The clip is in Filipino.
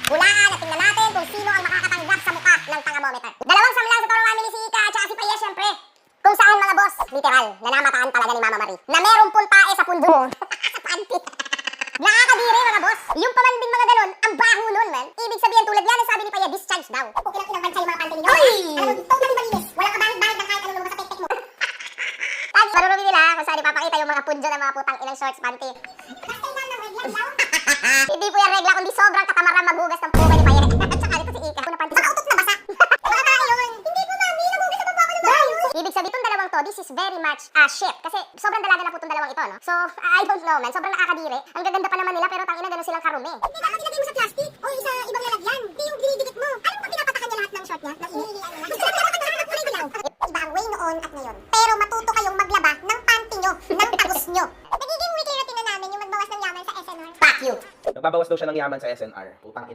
Hulaan at tingnan natin kung sino ang makakatanggap sa mukha ng tangamometer. Dalawang samlang sa Torong Family, si Ika at saka si Paya, syempre. Kung saan mga boss, literal, nanamataan talaga ni Mama Marie. Na merong puntae sa pundo mo. Sa panty. Nakakadiri mga boss. Yung pamanding mga ganun, ang baho nun, man. Ibig sabihin tulad yan ang sabi ni Paya, discharge daw. Okay lang kinagban sa'yo mga panty ninyo. Ay! Alam mo, totally malinis. Wala ka bahid-bahid ng kahit anong lumabas sa pekpek mo. Tapos, marurumi nila kung saan ipapakita yung mga punjo ng mga putang ilang shorts panty. Hindi po yan regla, kundi sobrang katamaran maghugas ng puga ni Paya. At saka dito si Ika. Una panty. Baka utot na basa. Baka yun. Hindi po mami, nagugas sa pagpapalo na yun. Ibig sabihin itong dalawang to, this is very much shit. Kasi sobrang dalaga na po itong dalawang ito, no? So, I don't know, man. Sobrang nakakadiri. Ang gaganda pa naman nila, pero tangina ganun silang karumi. Hindi ba nilagay mo sa plastic? O sa ibang lalagyan? Hindi yung dinidikit mo. Alam mo pinapatakan niya lahat ng short niya? Iba ang way noon at ngayon. Pero matuto kayong maglaba ng panty nyo, ng tagos nyo. Nagiging weekly routine na namin yung magbawas ng yaman sa SNR. Fuck you! Nagbabawas daw siya ng yaman sa SNR. Putang ina.